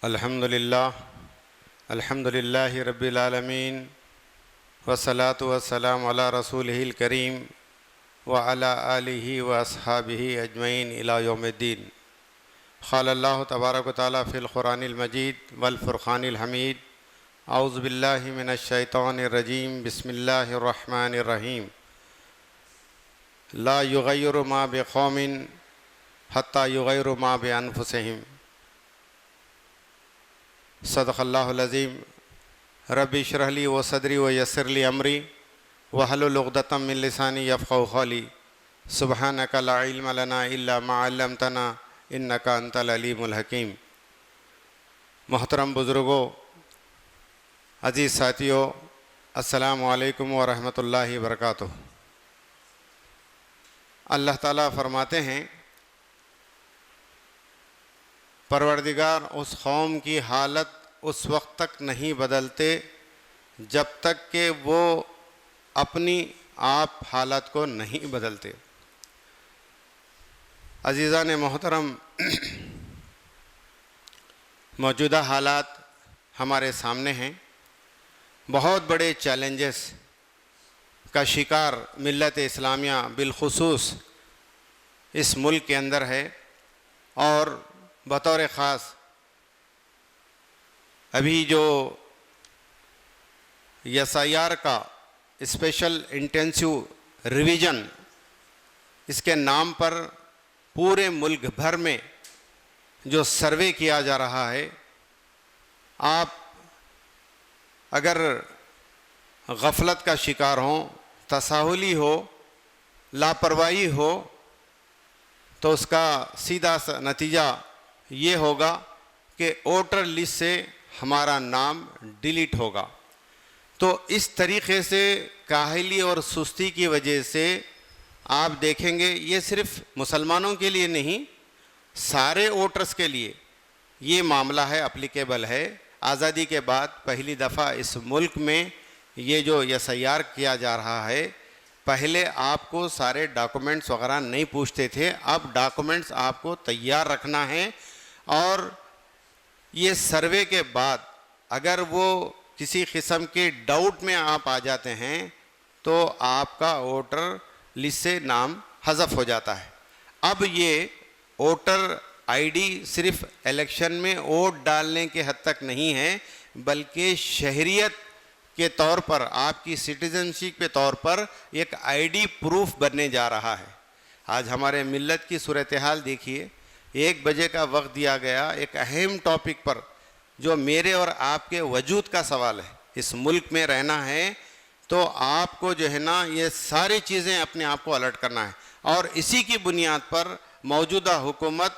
अल्हम्दुलिल्लाहि रब्बिल आलमीन वस्सलातु वस्सलामु अला रसूलिहिल करीम व अला आलिहि व अस्हाबिहि अजमईन इला यौमिद्दीन। क़ालल्लाहु तबारक व तआला फ़िल क़ुरानिल मजीद वल फ़ुरक़ानिल हमीद। औज़ु बिल्लाहि मिनश शैतानिर रजीम। बिस्मिल्लाहिर रहमानिर रहीम। ला युग़य्यिरु मा बिक़ौमिन हत्ता युग़य्यिरु मा बिअन्फ़ुसिहिम। सदक़ल्लाहुल अज़ीम। रब्बि इश्रह ली व सदरी व यस्सिर ली अमरी वहलुल उक़दतम मिन लिसानी यफ़क़हू क़ौली। सुब्हानका ला इल्म लना इल्ला मा अल्लमतना इन्नका अंतल अलीमुल हकीम। मोहतरम बुज़ुर्गों, अज़ीज़ साथियों, अस्सलामु अलैकुम व रहमतुल्लाहि व बरकातुहू। अल्लाह ताला फरमाते हैं, परवरदिगार उस कौम की हालत उस वक्त तक नहीं बदलते जब तक कि वो अपनी आप हालत को नहीं बदलते। अज़ीज़ान मोहतरम, मौजूदा हालात हमारे सामने हैं। बहुत बड़े चैलेंजेस का शिकार मिल्लत इस्लामिया बिलखुसूस इस मुल्क के अंदर है और बतौर ख़ास अभी जो SIR का स्पेशल इंटेंसिव रिवीजन, इसके नाम पर पूरे मुल्क भर में जो सर्वे किया जा रहा है, आप अगर गफलत का शिकार हों, तसाहुली हो, लापरवाही हो, तो उसका सीधा सा नतीजा ये होगा कि वोटर लिस्ट से हमारा नाम डिलीट होगा। तो इस तरीक़े से काहली और सुस्ती की वजह से आप देखेंगे, ये सिर्फ़ मुसलमानों के लिए नहीं, सारे वोटर्स के लिए ये मामला है, एप्लीकेबल है। आज़ादी के बाद पहली दफ़ा इस मुल्क में ये जो SIR किया जा रहा है, पहले आपको सारे डॉक्यूमेंट्स वगैरह नहीं पूछते थे, अब डॉक्यूमेंट्स आपको तैयार रखना है। और ये सर्वे के बाद अगर वो किसी किस्म के डाउट में आप आ जाते हैं तो आपका वोटर लिस्ट से नाम हज़फ हो जाता है। अब ये वोटर ID सिर्फ इलेक्शन में वोट डालने के हद तक नहीं है, बल्कि शहरियत के तौर पर, आपकी सिटीज़नशिप के तौर पर एक ID प्रूफ बनने जा रहा है। आज हमारे मिल्लत की सूरत हाल देखिए, 1 बजे का वक्त दिया गया एक अहम टॉपिक पर, जो मेरे और आपके वजूद का सवाल है। इस मुल्क में रहना है तो आपको जो है ना, ये सारी चीज़ें अपने आप को अलर्ट करना है। और इसी की बुनियाद पर मौजूदा हुकूमत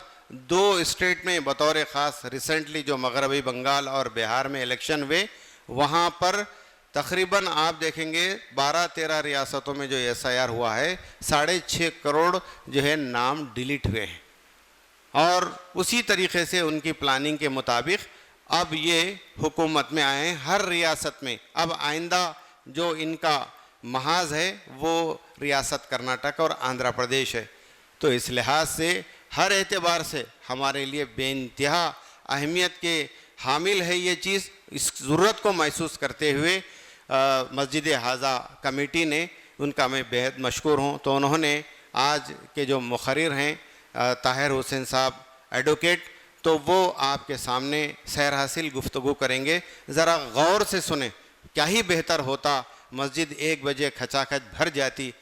2 स्टेट में बतौर ख़ास रिसेंटली जो मगरबी बंगाल और बिहार में इलेक्शन हुए, वहाँ पर तकरीबन आप देखेंगे 12-13 रियासतों में जो SIR हुआ है, 6.5 करोड़ जो है नाम डिलीट हुए हैं। और उसी तरीक़े से उनकी प्लानिंग के मुताबिक अब ये हुकूमत में आए हैं हर रियासत में। अब आइंदा जो इनका महाज है वो रियासत कर्नाटक और आंध्र प्रदेश है। तो इस लिहाज से हर एतबार से हमारे लिए बेइंतहा अहमियत के हामिल है ये चीज़। इस ज़रूरत को महसूस करते हुए मस्जिद हाजा कमेटी ने, उनका मैं बेहद मशकूर हूँ। तो उन्होंने आज के जो मुखर्रिर हैं ताहिर हुसैन साहब एडवोकेट, तो वो आपके सामने सैर हासिल गुफ्तगू करेंगे। ज़रा गौर से सुने, क्या ही बेहतर होता मस्जिद 1 बजे खचाखच भर जाती।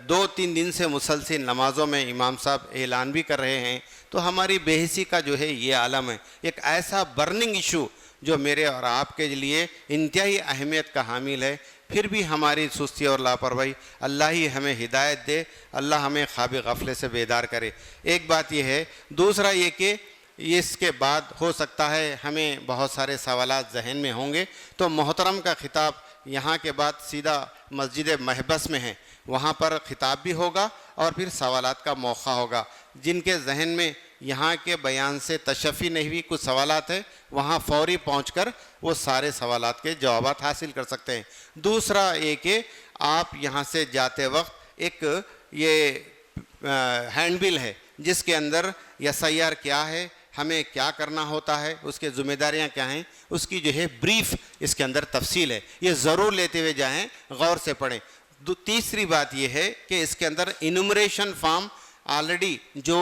2-3 दिन से मुसलसल नमाज़ों में इमाम साहब ऐलान भी कर रहे हैं। तो हमारी बेहिसी का जो है ये आलम है, एक ऐसा बर्निंग इशू जो मेरे और आपके लिए इंतहाई अहमियत का हामिल है। फिर भी हमारी सुस्ती और लापरवाही, अल्लाह ही हमें हिदायत दे, अल्लाह हमें ख्वाब गफले से बेदार करे। एक बात यह है। दूसरा ये कि इसके बाद हो सकता है हमें बहुत सारे सवालात जहन में होंगे, तो मोहतरम का खिताब यहाँ के बाद सीधा मस्जिद महबस में है, वहाँ पर खिताब भी होगा और फिर सवालात का मौका होगा। जिनके जहन में यहाँ के बयान से तशफ़ी नहीं हुई, कुछ सवालात है, वहाँ फ़ौरी पहुँचकर वो सारे सवालात के जवाब हासिल कर सकते हैं। दूसरा ये कि आप यहाँ से जाते वक्त एक ये हैंडबिल है जिसके अंदर SIR क्या है, हमें क्या करना होता है, उसके जिम्मेदारियां क्या हैं, उसकी जो है ब्रीफ इसके अंदर तफसील है। ये ज़रूर लेते हुए जाएं, गौर से पढ़ें। तीसरी बात यह है कि इसके अंदर इनुमरेशन फॉर्म ऑलरेडी जो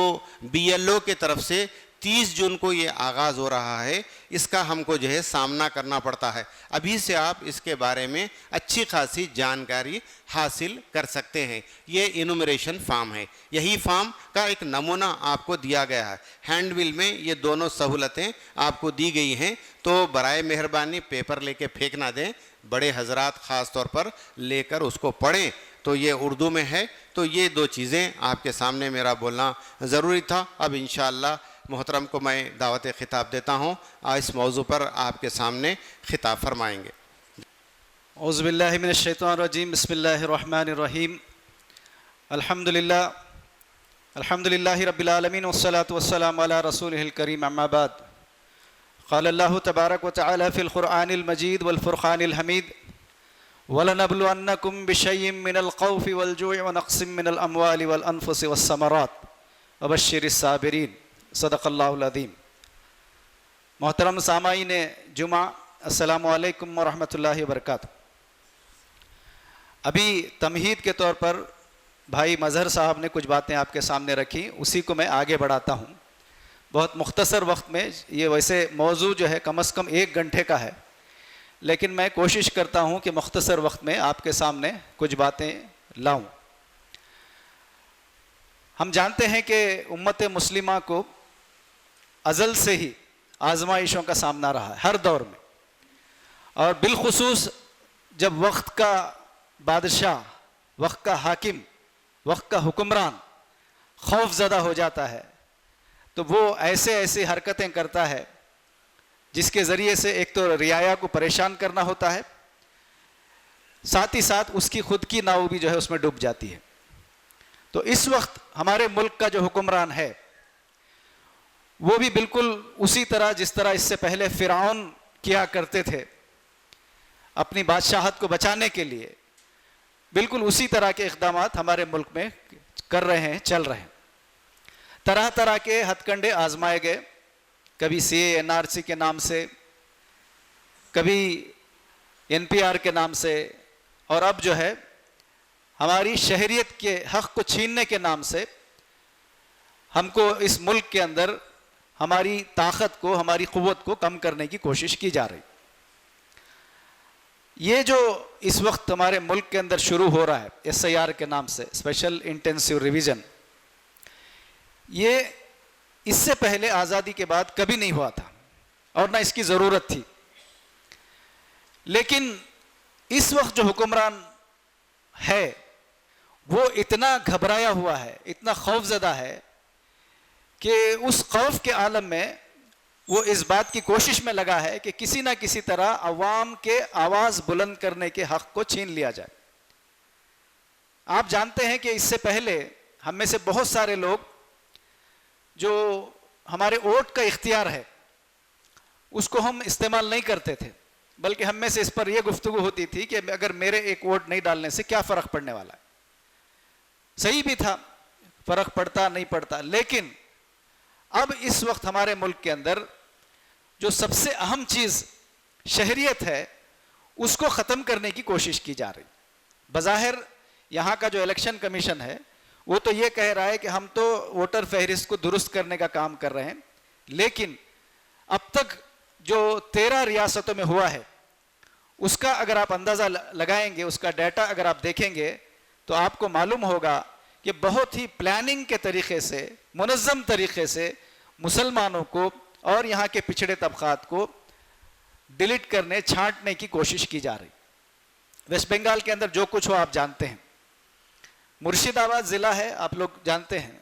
BLO के तरफ से 30 जून को ये आगाज़ हो रहा है, इसका हमको जो है सामना करना पड़ता है। अभी से आप इसके बारे में अच्छी खासी जानकारी हासिल कर सकते हैं। ये इनुमरेशन फॉर्म है, यही फॉर्म का एक नमूना आपको दिया गया है। हैंडबिल में ये दोनों सहूलतें आपको दी गई हैं, तो बराए मेहरबानी पेपर लेके फेंक ना दें, बड़े हजरात ख़ास तौर पर लेकर उसको पढ़ें। तो ये उर्दू में है, तो ये दो चीज़ें आपके सामने मेरा बोलना ज़रूरी था। अब इंशाअल्लाह मोहतरम को मैं दावत खिताब देता हूँ, इस मौजू पर आपके सामने खिताब फरमाएंगे। औज़ु बिल्लाहि मिनश शैतानिर रजीम, बिस्मिल्लाहिर रहमानिर रहीम, अल्हम्दुलिल्लाहि रब्बिल आलमीन वस्सलातु वस्सलामु अला रसूलिहिल करीम, अम्मा बाद। क़ाल अल्लाहु तबारक व तआला फ़िल क़ुरआनिल मजीद वल फ़ुरक़ानिल हमीद, वलनब्लुवन्नकुम बिशय्यिम मिनल ख़ौफ़ि वल जू'i व नक़्सिम मिनल अम्वालि वल अनफ़ुसि वस्समरात वबश्शिरिस साबिरीन। सदक़ल्लाहुल अज़ीम। मोहतरम सामाईन जुमा, अस्सलामु अलैकुम व रहमतुल्लाहि व बरकातुहू। अभी तमहीद के तौर पर भाई मज़हर साहब ने कुछ बातें आपके सामने रखी, उसी को मैं आगे बढ़ाता हूँ। बहुत मुख्तसर वक्त में, ये वैसे मौजू जो है कम से कम 1 घंटे का है, लेकिन मैं कोशिश करता हूँ कि मुख्तसर वक्त में आपके सामने कुछ बातें लाऊं। हम जानते हैं कि उम्मत मुस्लिमा को अज़ल से ही आजमाइशों का सामना रहा है, हर दौर में, और बिलखुसूस जब वक्त का बादशाह, वक्त का हाकिम, वक्त का हुक्मरान खौफज़दा हो जाता है, तो वो ऐसे ऐसी हरकतें करता है जिसके ज़रिए से एक तो रियाया को परेशान करना होता है, साथ ही साथ उसकी खुद की नाव भी जो है उसमें डूब जाती है। तो इस वक्त हमारे मुल्क का जो हुक्मरान है वो भी बिल्कुल उसी तरह जिस तरह इससे पहले फ़िरऔन किया करते थे अपनी बादशाहत को बचाने के लिए, बिल्कुल उसी तरह के इक़दामात हमारे मुल्क में कर रहे हैं, चल रहे हैं। तरह तरह के हथकंडे आजमाए गए, कभी CA NRC के नाम से, कभी NPR के नाम से, और अब जो है हमारी शहरियत के हक़ को छीनने के नाम से हमको इस मुल्क के अंदर हमारी ताकत को, हमारी क़ुव्वत को कम करने की कोशिश की जा रही। ये जो इस वक्त हमारे मुल्क के अंदर शुरू हो रहा है SIR के नाम से, स्पेशल इंटेंसिव रिवीजन, ये इससे पहले आज़ादी के बाद कभी नहीं हुआ था और ना इसकी ज़रूरत थी। लेकिन इस वक्त जो हुक्मरान है वो इतना घबराया हुआ है, इतना खौफज़दा है कि उस खौफ के आलम में वो इस बात की कोशिश में लगा है कि किसी ना किसी तरह अवाम के आवाज़ बुलंद करने के हक़ को छीन लिया जाए। आप जानते हैं कि इससे पहले हम में से बहुत सारे लोग जो हमारे वोट का इख्तियार है उसको हम इस्तेमाल नहीं करते थे, बल्कि हम में से इस पर यह गुफ्तगू होती थी कि अगर मेरे एक वोट नहीं डालने से क्या फ़र्क पड़ने वाला है। सही भी था, फ़र्क पड़ता नहीं पड़ता, लेकिन अब इस वक्त हमारे मुल्क के अंदर जो सबसे अहम चीज़ शहरियत है उसको ख़त्म करने की कोशिश की जा रही। बज़ाहिर यहाँ का जो इलेक्शन कमीशन है वो तो ये कह रहा है कि हम तो वोटर फहरिस्त को दुरुस्त करने का काम कर रहे हैं, लेकिन अब तक जो 13 रियासतों में हुआ है उसका अगर आप अंदाज़ा लगाएंगे, उसका डाटा अगर आप देखेंगे तो आपको मालूम होगा कि बहुत ही प्लानिंग के तरीक़े से, मुनज़्ज़म तरीक़े से मुसलमानों को और यहाँ के पिछड़े तबक़ात को डिलीट करने, छांटने की कोशिश की जा रही। वेस्ट बंगाल के अंदर जो कुछ हो आप जानते हैं। मुर्शिदाबाद ज़िला है, आप लोग जानते हैं,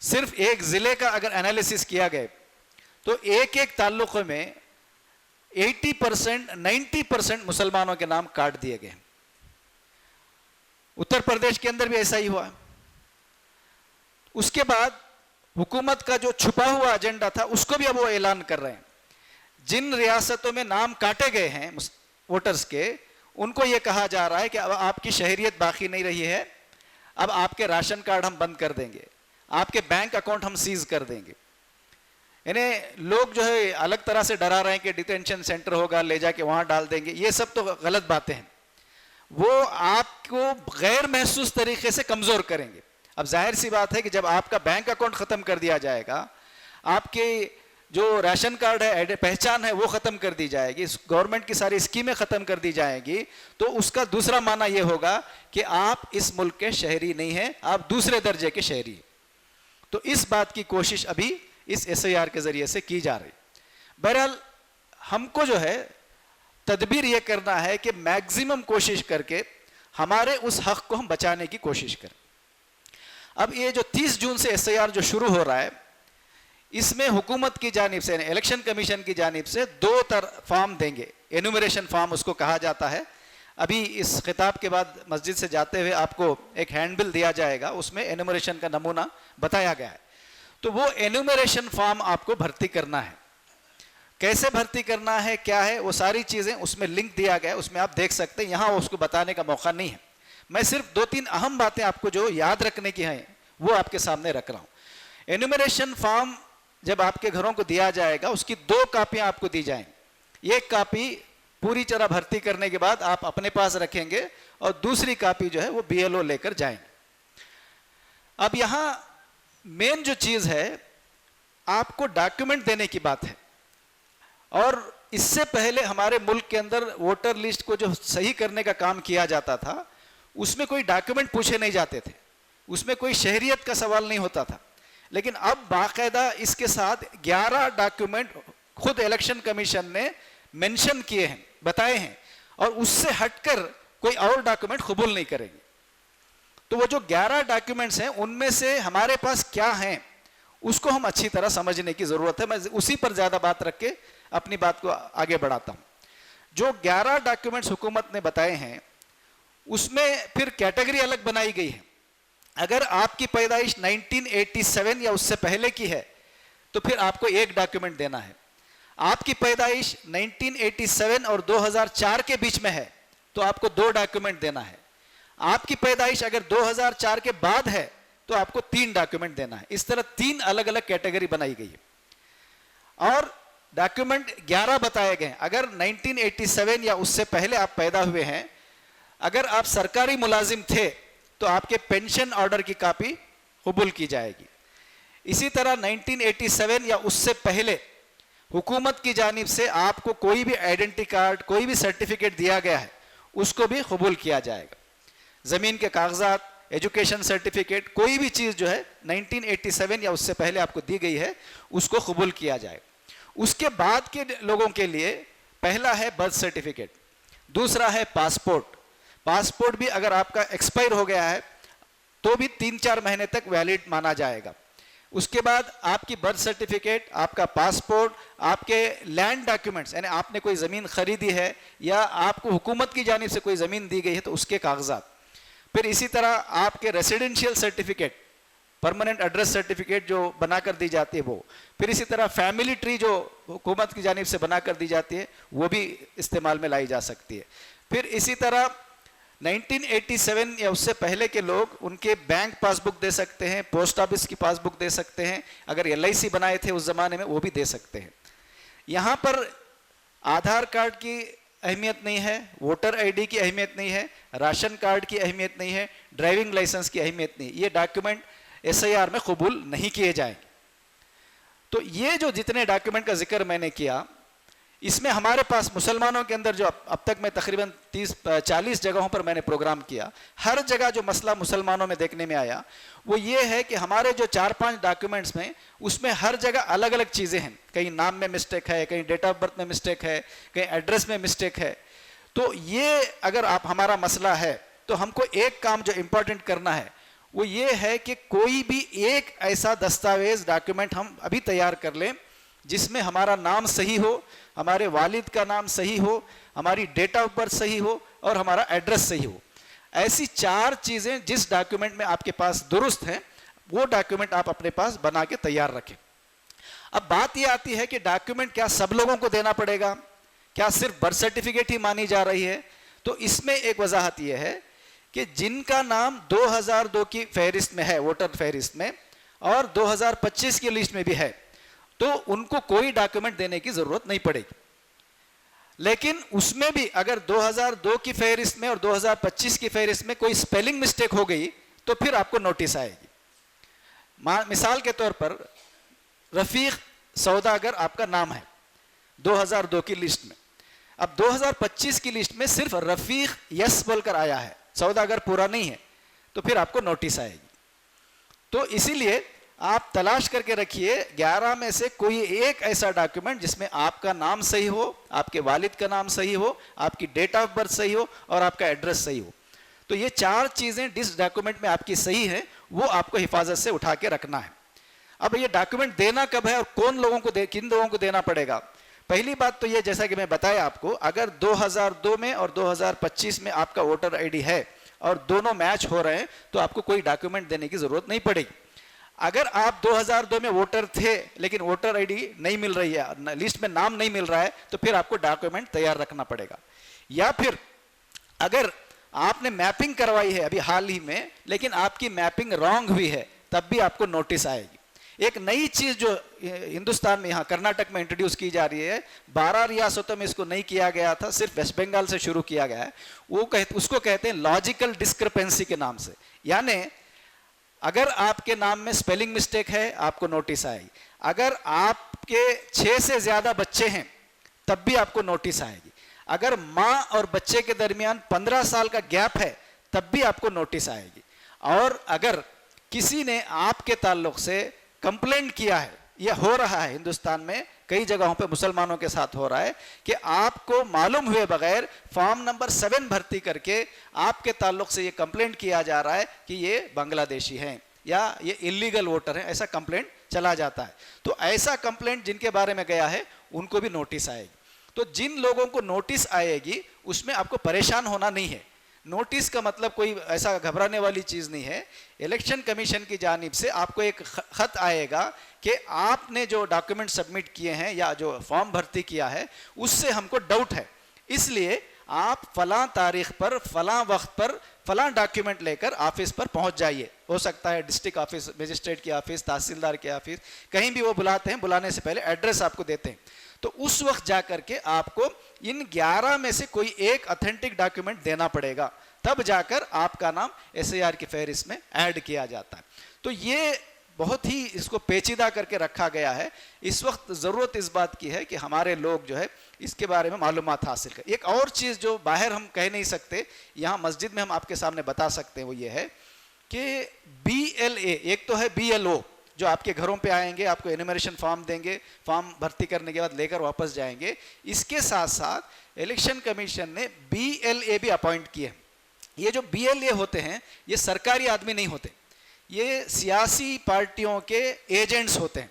सिर्फ एक ज़िले का अगर एनालिसिस किया गया तो एक एक ताल्लुक़ में 80%, 90% मुसलमानों के नाम काट दिए गए। उत्तर प्रदेश के अंदर भी ऐसा ही हुआ। उसके बाद हुकूमत का जो छुपा हुआ एजेंडा था उसको भी अब वो ऐलान कर रहे हैं। जिन रियासतों में नाम काटे गए हैं वोटर्स के, उनको ये कहा जा रहा है कि अब आपकी शहरियत बाकी नहीं रही है, अब आपके राशन कार्ड हम बंद कर देंगे, आपके बैंक अकाउंट हम सीज कर देंगे। इन्हें लोग जो है अलग तरह से डरा रहे हैं कि डिटेंशन सेंटर होगा, ले जाके वहां डाल देंगे, ये सब तो गलत बातें हैं। वो आपको गैर महसूस तरीके से कमजोर करेंगे। अब जाहिर सी बात है कि जब आपका बैंक अकाउंट खत्म कर दिया जाएगा, आपके जो राशन कार्ड है, पहचान है, वो खत्म कर दी जाएगी, गवर्नमेंट की सारी स्कीमें खत्म कर दी जाएंगी, तो उसका दूसरा माना यह होगा कि आप इस मुल्क के शहरी नहीं हैं, आप दूसरे दर्जे के शहरी हैं। तो इस बात की कोशिश अभी इस SIR के जरिए से की जा रही। बहरहाल हमको जो है तदबीर यह करना है कि मैक्सिमम कोशिश करके हमारे उस हक को हम बचाने की कोशिश करें। अब ये जो 30 जून से SIR जो शुरू हो रहा है, इसमें हुकूमत की जानिब से, इलेक्शन कमीशन की जानिब से 2 फॉर्म देंगे, एनुमरेशन फॉर्म उसको कहा जाता है। अभी इस खिताब के बाद मस्जिद से जाते हुए आपको एक हैंडबिल दिया जाएगा, उसमें एनुमरेशन का नमूना बताया गया है। तो वो एनुमरेशन फॉर्म आपको भर्ती करना है। कैसे भर्ती करना है, क्या है, वो सारी चीजें उसमें लिंक दिया गया है, उसमें आप देख सकते हैं। यहां उसको बताने का मौका नहीं है। मैं सिर्फ 2-3 अहम बातें आपको जो याद रखने की हैं वो आपके सामने रख रहा हूं। एनुमरेशन फॉर्म जब आपके घरों को दिया जाएगा, उसकी 2 कापियां आपको दी जाएंगी। एक कापी पूरी तरह भर्ती करने के बाद आप अपने पास रखेंगे और दूसरी कापी जो है वो BLO लेकर जाएंगे। अब यहां मेन जो चीज है, आपको डॉक्यूमेंट देने की बात है। और इससे पहले हमारे मुल्क के अंदर वोटर लिस्ट को जो सही करने का काम किया जाता था, उसमें कोई डॉक्यूमेंट पूछे नहीं जाते थे, उसमें कोई शहरियत का सवाल नहीं होता था। लेकिन अब बाकायदा इसके साथ 11 डॉक्यूमेंट खुद इलेक्शन कमीशन ने मेंशन किए हैं, बताए हैं, और उससे हटकर कोई और डॉक्यूमेंट कबूल नहीं करेंगे। तो वो जो 11 डॉक्यूमेंट्स हैं, उनमें से हमारे पास क्या हैं उसको हम अच्छी तरह समझने की जरूरत है। मैं उसी पर ज्यादा बात रख के अपनी बात को आगे बढ़ाता हूं। जो 11 डॉक्यूमेंट्स हुकूमत ने बताए हैं, उसमें फिर कैटेगरी अलग बनाई गई है। अगर आपकी पैदाइश 1987 या उससे पहले की है तो फिर आपको 1 डॉक्यूमेंट देना है। आपकी पैदाइश 1987 और 2004 के बीच में है तो आपको 2 डॉक्यूमेंट देना है। आपकी पैदाइश अगर 2004 के बाद है तो आपको 3 डॉक्यूमेंट देना है। इस तरह 3 अलग अलग कैटेगरी बनाई गई है और डॉक्यूमेंट 11 बताए गए। अगर 1987 या उससे पहले आप पैदा हुए हैं, अगर आप सरकारी मुलाजिम थे तो आपके पेंशन ऑर्डर की कॉपी कबूल की जाएगी। इसी तरह 1987 या उससे पहले हुकूमत की जानिब से आपको कोई भी आइडेंटिटी कार्ड, कोई भी सर्टिफिकेट दिया गया है, उसको भी कबूल किया जाएगा। जमीन के कागजात, एजुकेशन सर्टिफिकेट, कोई भी चीज जो है 1987 या उससे पहले आपको दी गई है, उसको कबूल किया जाएगा। उसके बाद के लोगों के लिए पहला है बर्थ सर्टिफिकेट, दूसरा है पासपोर्ट। पासपोर्ट भी अगर आपका एक्सपायर हो गया है तो भी 3-4 महीने तक वैलिड माना जाएगा। उसके बाद आपकी बर्थ सर्टिफिकेट, आपका पासपोर्ट, आपके लैंड डॉक्यूमेंट्स, यानी आपने कोई ज़मीन खरीदी है या आपको हुकूमत की जानिब से कोई ज़मीन दी गई है तो उसके कागजात। फिर इसी तरह आपके residential certificate, permanent address certificate जो बनाकर दी जाती है वो। फिर इसी तरह फैमिली ट्री जो हुकूमत की जानिब से बनाकर दी जाती है वो भी इस्तेमाल में लाई जा सकती है। फिर इसी तरह 1987 या उससे पहले के लोग उनके बैंक पासबुक दे सकते हैं, पोस्ट ऑफिस की पासबुक दे सकते हैं, अगर LIC बनाए थे उस जमाने में वो भी दे सकते हैं। यहाँ पर आधार कार्ड की अहमियत नहीं है, वोटर ID की अहमियत नहीं है, राशन कार्ड की अहमियत नहीं है, ड्राइविंग लाइसेंस की अहमियत नहीं। ये डॉक्यूमेंट SIR में कबूल नहीं किए जाएंगे। तो ये जो जितने डॉक्यूमेंट का जिक्र मैंने किया, इसमें हमारे पास मुसलमानों के अंदर जो अब तक मैं तकरीबन 30-40 जगहों पर मैंने प्रोग्राम किया, हर जगह जो मसला मुसलमानों में देखने में आया वो ये है कि हमारे जो 4-5 डॉक्यूमेंट्स में, उसमें हर जगह अलग अलग चीज़ें हैं। कहीं नाम में मिस्टेक है, कहीं डेट ऑफ बर्थ में मिस्टेक है, कहीं एड्रेस में मिस्टेक है। तो ये अगर आप हमारा मसला है तो हमको एक काम जो इम्पोर्टेंट करना है वो ये है कि कोई भी एक ऐसा दस्तावेज, डॉक्यूमेंट हम अभी तैयार कर लें जिसमें हमारा नाम सही हो, हमारे वालिद का नाम सही हो, हमारी डेट ऑफ बर्थ सही हो और हमारा एड्रेस सही हो। ऐसी 4 चीज़ें जिस डॉक्यूमेंट में आपके पास दुरुस्त हैं, वो डॉक्यूमेंट आप अपने पास बना के तैयार रखें। अब बात ये आती है कि डॉक्यूमेंट क्या सब लोगों को देना पड़ेगा, क्या सिर्फ बर्थ सर्टिफिकेट ही मानी जा रही है? तो इसमें एक वजाहत यह है कि जिनका नाम 2002 की फहरिस्त में है, वोटर फहरिस्त में, और 2025 की लिस्ट में भी है, तो उनको कोई डॉक्यूमेंट देने की जरूरत नहीं पड़ेगी। लेकिन उसमें भी अगर 2002 की फहरिस्त में और 2025 की फहरिस्त में कोई स्पेलिंग मिस्टेक हो गई तो फिर आपको नोटिस आएगी। मिसाल के तौर पर रफीक सौदागर आपका नाम है 2002 की लिस्ट में, अब 2025 की लिस्ट में सिर्फ रफीक यस बोलकर आया है, सौदागर पूरा नहीं है, तो फिर आपको नोटिस आएगी। तो इसीलिए आप तलाश करके रखिए 11 में से कोई एक ऐसा डॉक्यूमेंट जिसमें आपका नाम सही हो, आपके वालिद का नाम सही हो, आपकी डेट ऑफ बर्थ सही हो और आपका एड्रेस सही हो। तो ये 4 चीजें जिस डॉक्यूमेंट में आपकी सही है वो आपको हिफाजत से उठा के रखना है। अब ये डॉक्यूमेंट देना कब है और किन लोगों को देना पड़ेगा? पहली बात तो ये, जैसा कि मैं बताया आपको, अगर 2002 में और 2025 में आपका वोटर आईडी है और दोनों मैच हो रहे हैं तो आपको कोई डॉक्यूमेंट देने की जरूरत नहीं पड़ेगी। अगर आप 2002 में वोटर थे लेकिन वोटर आईडी नहीं मिल रही है, लिस्ट में नाम नहीं मिल रहा है, तो फिर आपको डॉक्यूमेंट तैयार रखना पड़ेगा। या फिर अगर आपने मैपिंग करवाई है अभी हाल ही में लेकिन आपकी मैपिंग रॉन्ग हुई है, तब भी आपको नोटिस आएगी। एक नई चीज जो हिंदुस्तान में, यहाँ कर्नाटक में इंट्रोड्यूस की जा रही है, 12 रियासतों में इसको नहीं किया गया था, सिर्फ वेस्ट बंगाल से शुरू किया गया है। उसको कहते हैं लॉजिकल डिस्क्रिपेंसी के नाम से। यानी अगर आपके नाम में स्पेलिंग मिस्टेक है आपको नोटिस आएगी, अगर आपके 6 से ज्यादा बच्चे हैं तब भी आपको नोटिस आएगी, अगर माँ और बच्चे के दरमियान 15 साल का गैप है तब भी आपको नोटिस आएगी, और अगर किसी ने आपके ताल्लुक से कंप्लेंट किया है, यह हो रहा है हिंदुस्तान में कई जगहों पे मुसलमानों के साथ हो रहा है कि आपको मालूम हुए बगैर फॉर्म नंबर 7 भर्ती करके आपके ताल्लुक से ये कंप्लेंट किया जा रहा है कि ये बांग्लादेशी हैं या ये इलीगल वोटर हैं, ऐसा कंप्लेंट चला जाता है। तो ऐसा कंप्लेंट जिनके बारे में गया है उनको भी नोटिस आएगी। तो जिन लोगों को नोटिस आएगी उसमें आपको परेशान होना नहीं है। नोटिस का मतलब कोई ऐसा घबराने वाली चीज नहीं है। इलेक्शन कमीशन की जानिब से आपको एक खत आएगा कि आपने जो डॉक्यूमेंट सबमिट किए हैं या जो फॉर्म भर्ती किया है उससे हमको डाउट है, इसलिए आप फलां तारीख पर फलां वक्त पर फलां डॉक्यूमेंट लेकर ऑफिस पर पहुंच जाइए। हो सकता है डिस्ट्रिक्ट ऑफिस, मजिस्ट्रेट की ऑफिस, तहसीलदार के ऑफिस, कहीं भी वो बुलाते हैं, बुलाने से पहले एड्रेस आपको देते हैं। तो उस वक्त जाकर के आपको इन 11 में से कोई एक ऑथेंटिक डॉक्यूमेंट देना पड़ेगा, तब जाकर आपका नाम एसआईआर की फहरिस्त में ऐड किया जाता है। तो ये बहुत ही इसको पेचीदा करके रखा गया है। इस वक्त ज़रूरत इस बात की है कि हमारे लोग जो है इसके बारे में मालूमात हासिल करें। एक और चीज़ जो बाहर हम कह नहीं सकते, यहाँ मस्जिद में हम आपके सामने बता सकते हैं, वो ये है कि BLA, एक तो है BLO जो आपके घरों पे आएंगे, आपको एनुमरेशन फॉर्म देंगे, फॉर्म भर्ती करने के बाद लेकर वापस जाएंगे। इसके साथ साथ इलेक्शन कमीशन ने BLA भी अपॉइंट किए। ये जो BLA होते हैं ये सरकारी आदमी नहीं होते, ये सियासी पार्टियों के एजेंट्स होते हैं।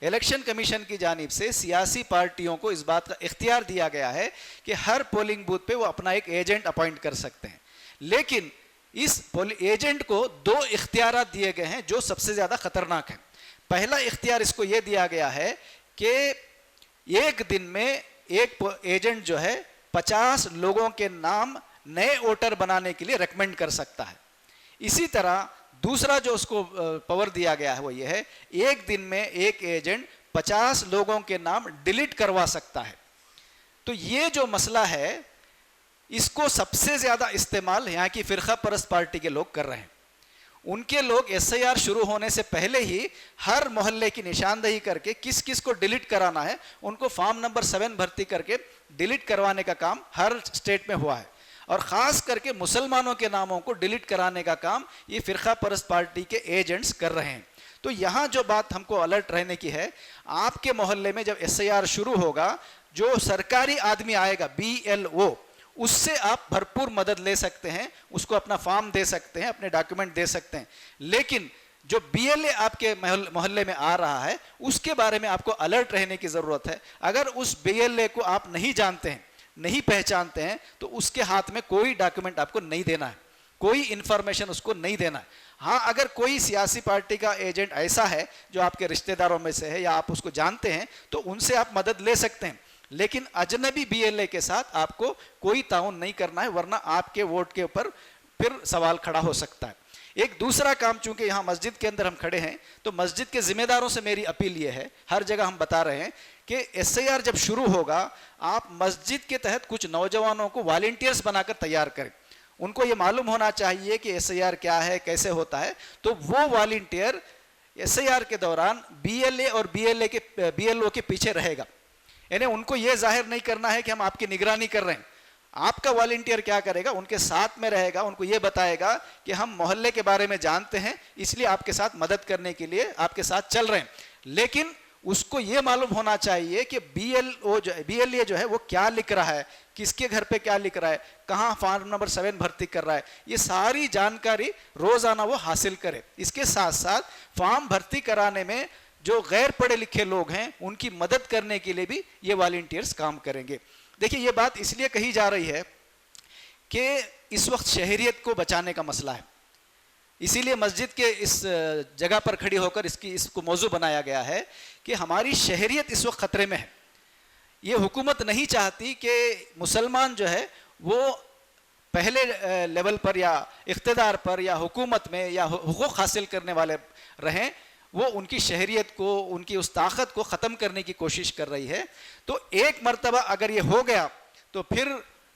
इलेक्शन कमीशन की जानिब से सियासी पार्टियों को इस बात का इख्तियार दिया गया है कि हर पोलिंग बूथ पे वो अपना एक एजेंट अपॉइंट कर सकते हैं, लेकिन इस एजेंट को 2 इख्तियारात दिए गए हैं जो सबसे ज्यादा खतरनाक है। पहला इख्तियार इसको यह दिया गया है कि एक दिन में एक एजेंट जो है 50 लोगों के नाम नए वोटर बनाने के लिए रेकमेंड कर सकता है। इसी तरह दूसरा जो उसको पावर दिया गया है वो ये है, एक दिन में एक एजेंट 50 लोगों के नाम डिलीट करवा सकता है। तो ये जो मसला है इसको सबसे ज्यादा इस्तेमाल यहाँ की फिरका परस्त पार्टी के लोग कर रहे हैं। उनके लोग एसआईआर शुरू होने से पहले ही हर मोहल्ले की निशानदेही करके किस किस को डिलीट कराना है उनको फॉर्म नंबर 7 भर्ती करके डिलीट करवाने का काम हर स्टेट में हुआ है, और खास करके मुसलमानों के नामों को डिलीट कराने का काम ये फिरका परस्त पार्टी के एजेंट्स कर रहे हैं। तो यहाँ जो बात हमको अलर्ट रहने की है, आपके मोहल्ले में जब एसआईआर शुरू होगा जो सरकारी आदमी आएगा BLO, उससे आप भरपूर मदद ले सकते हैं, उसको अपना फॉर्म दे सकते हैं, अपने डॉक्यूमेंट दे सकते हैं। लेकिन जो BLA आपके मोहल्ले में आ रहा है उसके बारे में आपको अलर्ट रहने की जरूरत है। अगर उस BLA को आप नहीं जानते हैं, नहीं पहचानते हैं, तो उसके हाथ में कोई डॉक्यूमेंट आपको नहीं देना है, कोई इंफॉर्मेशन उसको नहीं देना है। हाँ, अगर कोई सियासी पार्टी का एजेंट ऐसा है जो आपके रिश्तेदारों में से है या आप उसको जानते हैं तो उनसे आप मदद ले सकते हैं, लेकिन अजनबी BLA के साथ आपको कोई ताउन नहीं करना है, वरना आपके वोट के ऊपर फिर सवाल खड़ा हो सकता है। एक दूसरा काम, चूंकि यहाँ मस्जिद के अंदर हम खड़े हैं तो मस्जिद के जिम्मेदारों से मेरी अपील ये है, हर जगह हम बता रहे हैं कि SIR जब शुरू होगा आप मस्जिद के तहत कुछ नौजवानों को वॉलंटियर्स बनाकर तैयार करें। उनको ये मालूम होना चाहिए कि SIR क्या है, कैसे होता है, तो वो वॉलंटियर SIR के दौरान BLA और BLO के पीछे रहेगा। यानी उनको ये जाहिर नहीं करना है कि हम आपकी निगरानी कर रहे हैं। आपका वॉलंटियर क्या करेगा, उनके साथ में रहेगा, उनको ये बताएगा कि हम मोहल्ले के बारे में जानते हैं, इसलिए आपके साथ मदद करने के लिए आपके साथ चल रहे हैं। लेकिन उसको ये मालूम होना चाहिए कि BLA जो है वो क्या लिख रहा है, किसके घर पे क्या लिख रहा है, कहाँ फॉर्म नंबर 7 भर्ती कर रहा है, ये सारी जानकारी रोजाना वो हासिल करे। इसके साथ साथ फॉर्म भर्ती कराने में जो गैर पढ़े लिखे लोग हैं उनकी मदद करने के लिए भी ये वॉलंटियर्स काम करेंगे। देखिए ये बात इसलिए कही जा रही है कि इस वक्त शहरियत को बचाने का मसला है, इसीलिए मस्जिद के इस जगह पर खड़ी होकर इसको मौजू बनाया गया है कि हमारी शहरियत इस वक्त खतरे में है। ये हुकूमत नहीं चाहती कि मुसलमान जो है वो पहले लेवल पर या इख्तिदार पर या हुकूमत में या हुकूक हासिल करने वाले रहें, वो उनकी शहरियत को, उनकी उस ताकत को ख़त्म करने की कोशिश कर रही है। तो एक मर्तबा अगर ये हो गया तो फिर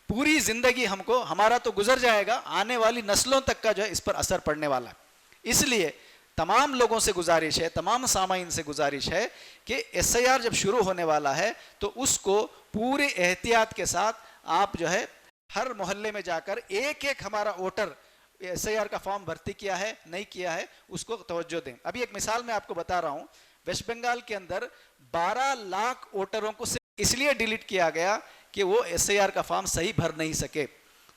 पूरी ज़िंदगी हमारा तो गुजर जाएगा, आने वाली नस्लों तक का जो है इस पर असर पड़ने वाला है। इसलिए तमाम लोगों से गुजारिश है, तमाम सामाइन से गुजारिश है कि SIR जब शुरू होने वाला है तो उसको पूरे एहतियात के साथ आप जो है हर मोहल्ले में जाकर एक एक हमारा वोटर SIR का फॉर्म भर्ती किया है नहीं किया है उसको तवज्जो दें। अभी एक मिसाल मैं आपको बता रहा हूँ, वेस्ट बंगाल के अंदर 12 लाख वोटरों को इसलिए डिलीट किया गया कि वो SIR का फॉर्म सही भर नहीं सके।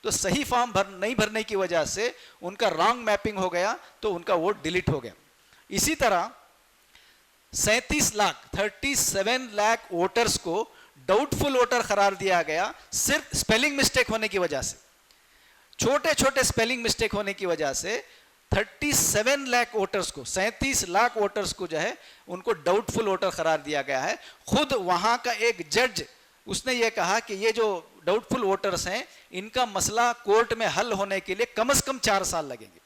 तो सही फॉर्म नहीं भरने की वजह से उनका रॉन्ग मैपिंग हो गया तो उनका वोट डिलीट हो गया। इसी तरह 37 लाख वोटर्स को डाउटफुल वोटर करार दिया गया सिर्फ स्पेलिंग मिस्टेक होने की वजह से। छोटे छोटे स्पेलिंग मिस्टेक होने की वजह से 37 लाख वोटर्स को, 37 लाख वोटर्स को जो है उनको डाउटफुल वोटर करार दिया गया है। खुद वहां का एक जज उसने ये कहा कि ये जो डाउटफुल वोटर्स हैं इनका मसला कोर्ट में हल होने के लिए कम से कम 4 साल लगेंगे।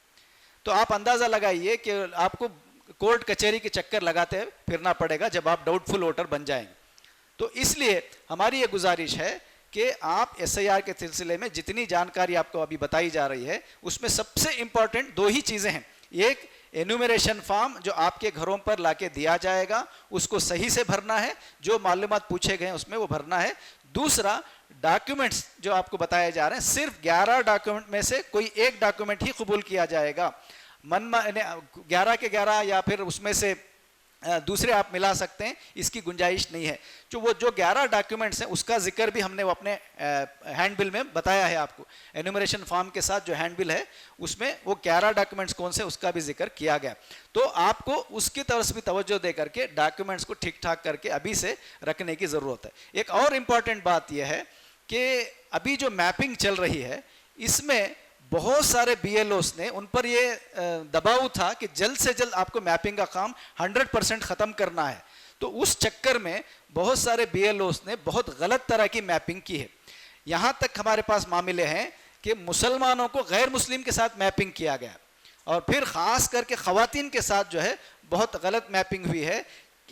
तो आप अंदाजा लगाइए कि आपको कोर्ट कचहरी के चक्कर लगाते फिरना पड़ेगा जब आप डाउटफुल वोटर बन जाएंगे। तो इसलिए हमारी ये गुजारिश है कि आप SIR के सिलसिले में जितनी जानकारी आपको अभी बताई जा रही है उसमें सबसे इंपॉर्टेंट 2 ही चीजें हैं। एक, एनुमरेशन फॉर्म जो आपके घरों पर लाके दिया जाएगा उसको सही से भरना है, जो मालूमात पूछे गए हैं उसमें वो भरना है। दूसरा, डॉक्यूमेंट्स जो आपको बताए जा रहे हैं सिर्फ 11 डॉक्यूमेंट में से कोई एक डॉक्यूमेंट ही कबूल किया जाएगा। 11 के 11 या फिर उसमें से दूसरे आप मिला सकते हैं, इसकी गुंजाइश नहीं है। जो 11 डॉक्यूमेंट्स हैं उसका जिक्र भी हमने वो अपने हैंडबिल में बताया है आपको। एनुमरेशन फॉर्म के साथ जो हैंडबिल है उसमें वो 11 डॉक्यूमेंट्स कौन से उसका भी जिक्र किया गया। तो आपको उसकी तरफ भी तवज्जो दे करके डॉक्यूमेंट्स को ठीक ठाक करके अभी से रखने की ज़रूरत है। एक और इम्पॉर्टेंट बात यह है कि अभी जो मैपिंग चल रही है इसमें बहुत सारे BLOs ने उन पर ये दबाव था कि जल्द से जल्द आपको मैपिंग का काम 100% ख़त्म करना है। तो उस चक्कर में बहुत सारे BLOs ने बहुत गलत तरह की मैपिंग की है। यहाँ तक हमारे पास मामले हैं कि मुसलमानों को गैर मुस्लिम के साथ मैपिंग किया गया और फिर ख़ास करके ख़वातीन के साथ जो है बहुत गलत मैपिंग हुई है।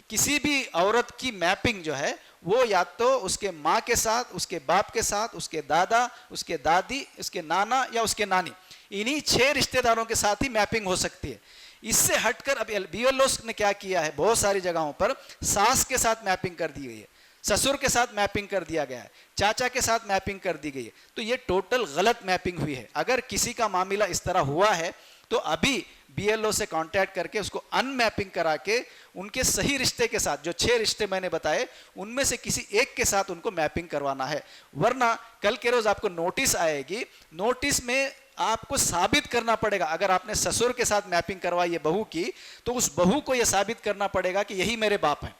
किसी भी औरत की मैपिंग जो है वो या तो उसके माँ के साथ, उसके बाप के साथ, उसके दादा, उसके दादी, उसके नाना या उसके नानी, इन्हीं 6 रिश्तेदारों के साथ ही मैपिंग हो सकती है। इससे हटकर अब BLOs ने क्या किया है, बहुत सारी जगहों पर सास के साथ मैपिंग कर दी गई है, ससुर के साथ मैपिंग कर दिया गया है, चाचा के साथ मैपिंग कर दी गई है। तो ये टोटल गलत मैपिंग हुई है। अगर किसी का मामला इस तरह हुआ है तो अभी BLO से कांटेक्ट करके उसको अनमैपिंग करा के उनके सही रिश्ते के साथ, जो 6 रिश्ते मैंने बताए उनमें से किसी एक के साथ उनको मैपिंग करवाना है। वरना कल के रोज आपको नोटिस आएगी, नोटिस में आपको साबित करना पड़ेगा। अगर आपने ससुर के साथ मैपिंग करवाई है बहू की, तो उस बहू को यह साबित करना पड़ेगा कि यही मेरे बाप हैं।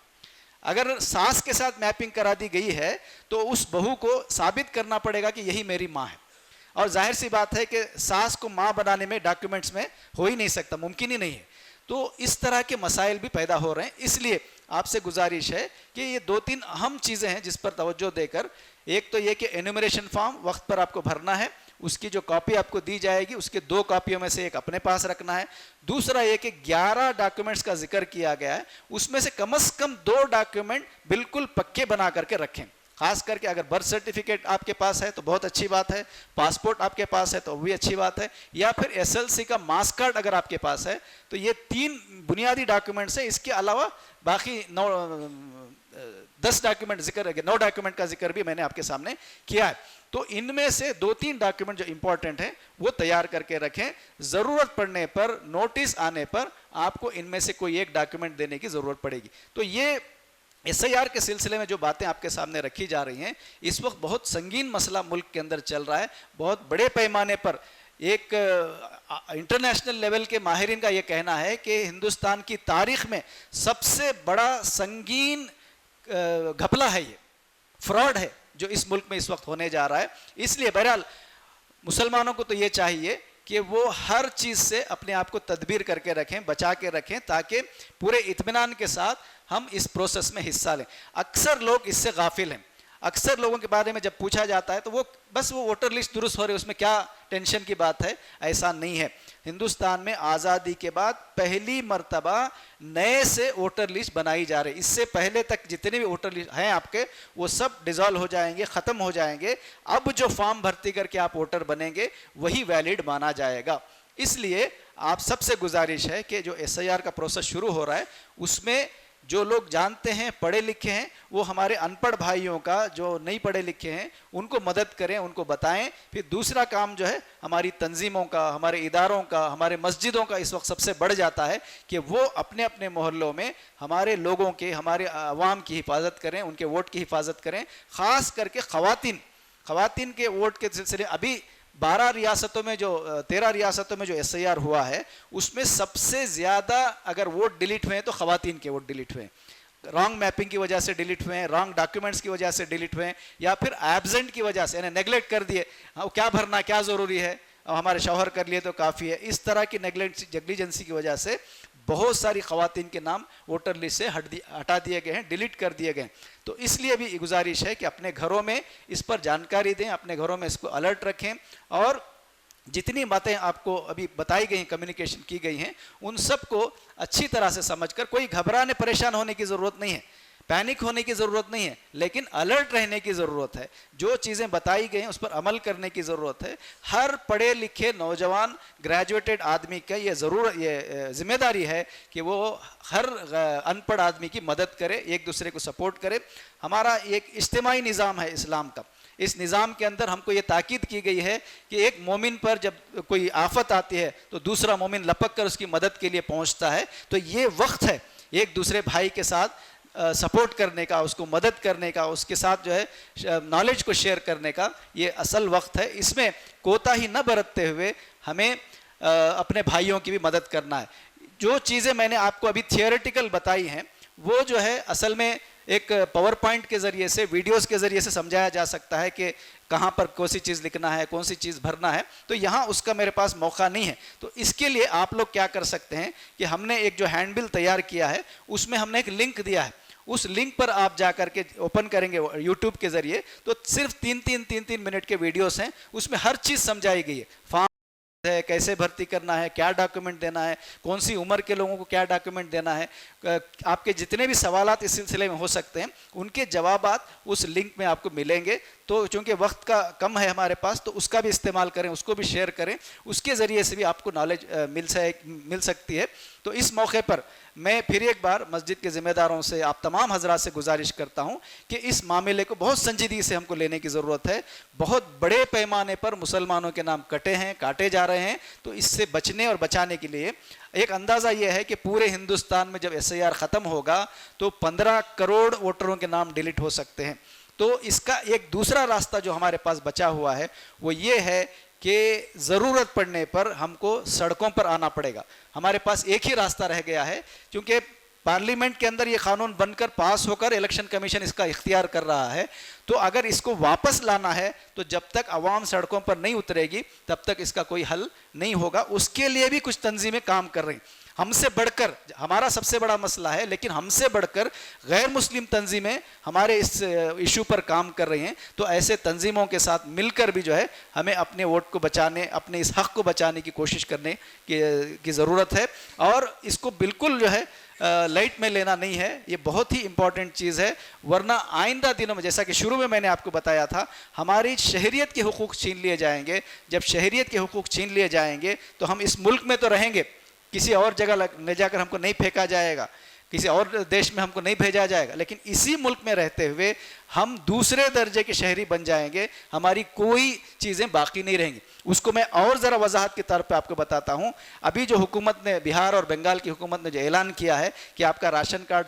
अगर सास के साथ मैपिंग करा दी गई है तो उस बहू को साबित करना पड़ेगा कि यही मेरी माँ है। और जाहिर सी बात है कि सास को माँ बनाने में डॉक्यूमेंट्स में हो ही नहीं सकता, मुमकिन ही नहीं है। तो इस तरह के मसाइल भी पैदा हो रहे हैं। इसलिए आपसे गुजारिश है कि ये 2-3 अहम चीज़ें हैं जिस पर तवज्जो देकर, एक तो ये कि एनुमरेशन फॉर्म वक्त पर आपको भरना है उसकी जो कॉपी आपको दी जाएगी उसके 2 कॉपियों में से एक अपने पास रखना है। दूसरा ये कि 11 डॉक्यूमेंट्स का जिक्र किया गया है, उसमें से कम 2 डॉक्यूमेंट बिल्कुल पक्के बना करके रखें। खास करके अगर बर्थ सर्टिफिकेट आपके पास है तो बहुत अच्छी बात है, पासपोर्ट आपके पास है तो भी अच्छी बात है, या फिर एसएलसी का मार्क्स कार्ड अगर आपके पास है तो ये 3 बुनियादी डॉक्यूमेंट्स है। इसके अलावा बाकी 10 डॉक्यूमेंट जिक्र, 9 डॉक्यूमेंट का जिक्र भी मैंने आपके सामने किया है। तो इनमें से 2-3 डॉक्यूमेंट जो इंपॉर्टेंट हैं वो तैयार करके रखें। जरूरत पड़ने पर, नोटिस आने पर आपको इनमें से कोई एक डॉक्यूमेंट देने की जरूरत पड़ेगी। तो ये एसआईआर के सिलसिले में जो बातें आपके सामने रखी जा रही हैं, इस वक्त बहुत संगीन मसला मुल्क के अंदर चल रहा है। बहुत बड़े पैमाने पर एक इंटरनेशनल लेवल के माहिरीन का यह कहना है कि हिंदुस्तान की तारीख में सबसे बड़ा संगीन घपला है, ये फ्रॉड है जो इस मुल्क में इस वक्त होने जा रहा है। इसलिए बहरहाल मुसलमानों को तो ये चाहिए कि वो हर चीज़ से अपने आप को तदबीर करके रखें, बचा के रखें, ताकि पूरे इत्मीनान के साथ हम इस प्रोसेस में हिस्सा लें। अक्सर लोग इससे गाफिल हैं। अक्सर लोगों के बारे में जब पूछा जाता है तो वो बस वो वोटर लिस्ट दुरुस्त हो रही है, उसमें क्या टेंशन की बात है। ऐसा नहीं है। हिंदुस्तान में आज़ादी के बाद पहली मर्तबा नए से वोटर लिस्ट बनाई जा रही है। इससे पहले तक जितने भी वोटर लिस्ट हैं आपके, वो सब डिसॉल्व हो जाएंगे, ख़त्म हो जाएंगे। अब जो फॉर्म भर्ती करके आप वोटर बनेंगे वही वैलिड माना जाएगा। इसलिए आप सबसे गुजारिश है कि जो एसआईआर का प्रोसेस शुरू हो रहा है उसमें जो लोग जानते हैं, पढ़े लिखे हैं, वो हमारे अनपढ़ भाइयों का, जो नहीं पढ़े लिखे हैं, उनको मदद करें, उनको बताएं। फिर दूसरा काम जो है हमारी तंजीमों का, हमारे इदारों का, हमारे मस्जिदों का इस वक्त सबसे बढ़ जाता है कि वो अपने अपने मोहल्लों में हमारे लोगों के, हमारे अवाम की हिफाजत करें, उनके वोट की हिफाजत करें। ख़ास करके ख़वातीन के वोट के सिलसिले अभी 12 रियासतों में जो 13 रियासतों में जो एसआईआर हुआ है उसमें सबसे ज़्यादा अगर वोट डिलीट हुए हैं तो ख़वातीन के वोट डिलीट हुए हैं। रॉन्ग मैपिंग की वजह से डिलीट हुए हैं, रॉन्ग डॉक्यूमेंट्स की वजह से डिलीट हुए हैं, या फिर एब्सेंट की वजह से, यानी नेगलेक्ट कर दिए, हाँ क्या भरना, क्या ज़रूरी है, हमारे शौहर कर लिए तो काफ़ी है। इस तरह की नेगलिजेंसी की वजह से बहुत सारी ख़वातीन के नाम वोटर लिस्ट से हटा दिए गए हैं, डिलीट कर दिए गए हैं। तो इसलिए भी गुजारिश है कि अपने घरों में इस पर जानकारी दें, अपने घरों में इसको अलर्ट रखें, और जितनी बातें आपको अभी बताई गई, कम्युनिकेशन की गई हैं, उन सब को अच्छी तरह से समझकर, कोई घबराने परेशान होने की ज़रूरत नहीं है, पैनिक होने की ज़रूरत नहीं है, लेकिन अलर्ट रहने की ज़रूरत है। जो चीज़ें बताई गई हैं उस पर अमल करने की ज़रूरत है। हर पढ़े लिखे नौजवान ग्रेजुएटेड आदमी का ये जिम्मेदारी है कि वो हर अनपढ़ आदमी की मदद करे, एक दूसरे को सपोर्ट करे। हमारा एक इज्तिमाई निज़ाम है इस्लाम का। इस निज़ाम के अंदर हमको ये ताकीद की गई है कि एक मोमिन पर जब कोई आफत आती है तो दूसरा मोमिन लपक कर उसकी मदद के लिए पहुँचता है। तो ये वक्त है एक दूसरे भाई के साथ सपोर्ट करने का, उसको मदद करने का, उसके साथ जो है नॉलेज को शेयर करने का, ये असल वक्त है। इसमें कोताही न बरतते हुए हमें अपने भाइयों की भी मदद करना है। जो चीज़ें मैंने आपको अभी थियोरेटिकल बताई हैं वो जो है असल में एक पावर पॉइंट के ज़रिए से, वीडियोस के ज़रिए से समझाया जा सकता है कि कहाँ पर कौन सी चीज़ लिखना है, कौन सी चीज़ भरना है। तो यहाँ उसका मेरे पास मौका नहीं है। तो इसके लिए आप लोग क्या कर सकते हैं कि हमने एक जो हैंडबिल तैयार किया है उसमें हमने एक लिंक दिया है। उस लिंक पर आप जा करके ओपन करेंगे यूट्यूब के ज़रिए तो सिर्फ 3-3 मिनट के वीडियोस हैं, उसमें हर चीज़ समझाई गई है। फॉर्म है, कैसे भर्ती करना है, क्या डॉक्यूमेंट देना है, कौन सी उम्र के लोगों को क्या डॉक्यूमेंट देना है, आपके जितने भी सवालात इस सिलसिले में हो सकते हैं उनके जवाबात उस लिंक में आपको मिलेंगे। तो चूँकि वक्त का कम है हमारे पास तो उसका भी इस्तेमाल करें, उसको भी शेयर करें, उसके ज़रिए से भी आपको नॉलेज मिल सकती है। तो इस मौके पर मैं फिर एक बार मस्जिद के ज़िम्मेदारों से, आप तमाम हजरात से गुजारिश करता हूँ कि इस मामले को बहुत संजीदगी से हमको लेने की ज़रूरत है। बहुत बड़े पैमाने पर मुसलमानों के नाम कटे हैं, काटे जा रहे हैं। तो इससे बचने और बचाने के लिए एक अंदाज़ा यह है कि पूरे हिंदुस्तान में जब एसआईआर ख़त्म होगा तो 15 करोड़ वोटरों के नाम डिलीट हो सकते हैं। तो इसका एक दूसरा रास्ता जो हमारे पास बचा हुआ है वो ये है कि ज़रूरत पड़ने पर हमको सड़कों पर आना पड़ेगा। हमारे पास एक ही रास्ता रह गया है, क्योंकि पार्लियामेंट के अंदर ये कानून बनकर पास होकर इलेक्शन कमीशन इसका इख्तियार कर रहा है। तो अगर इसको वापस लाना है तो जब तक अवाम सड़कों पर नहीं उतरेगी तब तक इसका कोई हल नहीं होगा। उसके लिए भी कुछ तंजीमें काम कर रही हैं। हमसे बढ़कर, हमारा सबसे बड़ा मसला है, लेकिन हमसे बढ़कर गैर मुस्लिम तंजीमें हमारे इस इशू पर काम कर रही हैं। तो ऐसे तंजीमों के साथ मिलकर भी जो है हमें अपने वोट को बचाने, अपने इस हक को बचाने की कोशिश करने की ज़रूरत है। और इसको बिल्कुल जो है लाइट में लेना नहीं है, ये बहुत ही इंपॉर्टेंट चीज़ है। वरना आइंदा दिनों में, जैसा कि शुरू में मैंने आपको बताया था, हमारी शहरियत के हुकूक छीन लिए जाएंगे। जब शहरियत के हुकूक छीन लिए जाएंगे तो हम इस मुल्क में तो रहेंगे, किसी और जगह ले जाकर हमको नहीं फेंका जाएगा, किसी और देश में हमको नहीं भेजा जाएगा, लेकिन इसी मुल्क में रहते हुए हम दूसरे दर्जे के शहरी बन जाएंगे, हमारी कोई चीज़ें बाकी नहीं रहेंगी। उसको मैं और ज़रा वजाहत के तौर पे आपको बताता हूँ। अभी जो हुकूमत ने, बिहार और बंगाल की हुकूमत ने जो ऐलान किया है कि आपका राशन कार्ड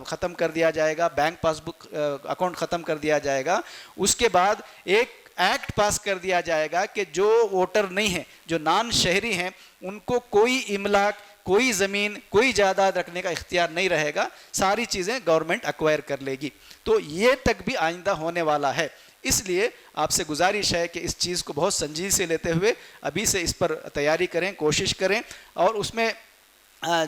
ख़त्म कर दिया जाएगा, बैंक पासबुक अकाउंट ख़त्म कर दिया जाएगा, उसके बाद एक एक्ट पास कर दिया जाएगा कि जो वोटर नहीं है, जो नॉन शहरी हैं, उनको कोई इमलाक, कोई ज़मीन, कोई जायदाद रखने का इख्तियार नहीं रहेगा, सारी चीज़ें गवर्नमेंट एक्वायर कर लेगी। तो ये तक भी आइंदा होने वाला है। इसलिए आपसे गुजारिश है कि इस चीज़ को बहुत संजीदगी से लेते हुए अभी से इस पर तैयारी करें, कोशिश करें, और उसमें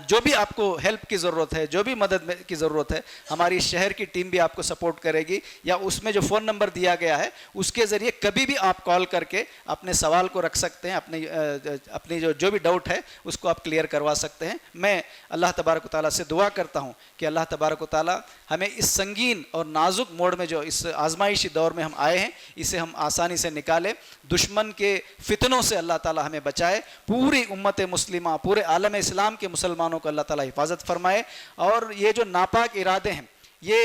जो भी आपको हेल्प की ज़रूरत है, जो भी मदद की ज़रूरत है, हमारी शहर की टीम भी आपको सपोर्ट करेगी, या उसमें जो फ़ोन नंबर दिया गया है उसके ज़रिए कभी भी आप कॉल करके अपने सवाल को रख सकते हैं, अपनी जो भी डाउट है उसको आप क्लियर करवा सकते हैं। मैं अल्लाह तबारक व तआला से दुआ करता हूँ कि अल्लाह तबारक व तआला हमें इस संगीन और नाजुक मोड़ में, जो इस आजमाइशी दौर में हम आए हैं, इसे हम आसानी से निकालें। दुश्मन के फितनों से अल्लाह ताला हमें बचाए। पूरी उम्मत मुस्लिमा, पूरे आलम इस्लाम के मुसलमानों को अल्लाह ताला हिफाजत फरमाए। और ये जो नापाक इरादे हैं, ये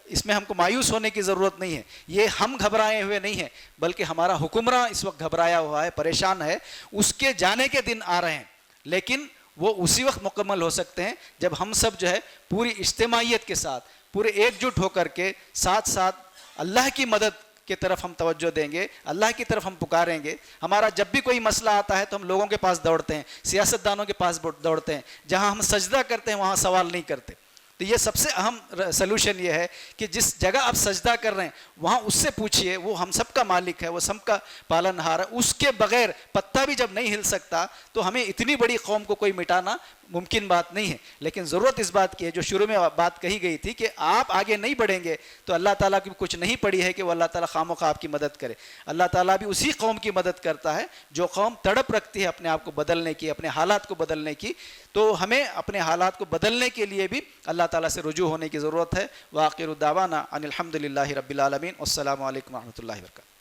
इसमें हमको मायूस होने की ज़रूरत नहीं है। ये हम घबराए हुए नहीं हैं, बल्कि हमारा हुक्मरान इस वक्त घबराया हुआ है, परेशान है। उसके जाने के दिन आ रहे हैं, लेकिन वो उसी वक्त मुकम्मल हो सकते हैं जब हम सब जो है पूरी इज्तिमाइयत के साथ, पूरे एकजुट होकर के साथ साथ अल्लाह की मदद की तरफ हम तवज्जो देंगे, अल्लाह की तरफ हम पुकारेंगे। हमारा जब भी कोई मसला आता है तो हम लोगों के पास दौड़ते हैं, सियासतदानों के पास दौड़ते हैं। जहां हम सजदा करते हैं वहां सवाल नहीं करते। तो ये सबसे अहम सलूशन ये है कि जिस जगह आप सजदा कर रहे हैं वहाँ उससे पूछिए, वो हम सब का मालिक है, वो सबका पालनहार है। उसके बगैर पत्ता भी जब नहीं हिल सकता तो हमें इतनी बड़ी कौम को कोई मिटाना मुमकिन बात नहीं है। लेकिन ज़रूरत इस बात की है, जो शुरू में बात कही गई थी कि आप आगे नहीं बढ़ेंगे तो अल्लाह ताला की कुछ नहीं पड़ी है कि वो अल्लाह ताला खामोखा आपकी मदद करे। अल्लाह ताला भी उसी कौम की मदद करता है जो कौम तड़प रखती है अपने आप को बदलने की, अपने हालात को बदलने की। तो हमें अपने हालात को बदलने के लिए भी अल्लाह ताला से रुजू होने की ज़रूरत है। व आखिरु दावाना अनिल हम्दुलिल्लाहि रब्बिल आलमीन। अस्सलामु अलैकुम व रहमतुल्लाहि व बरकातुहू।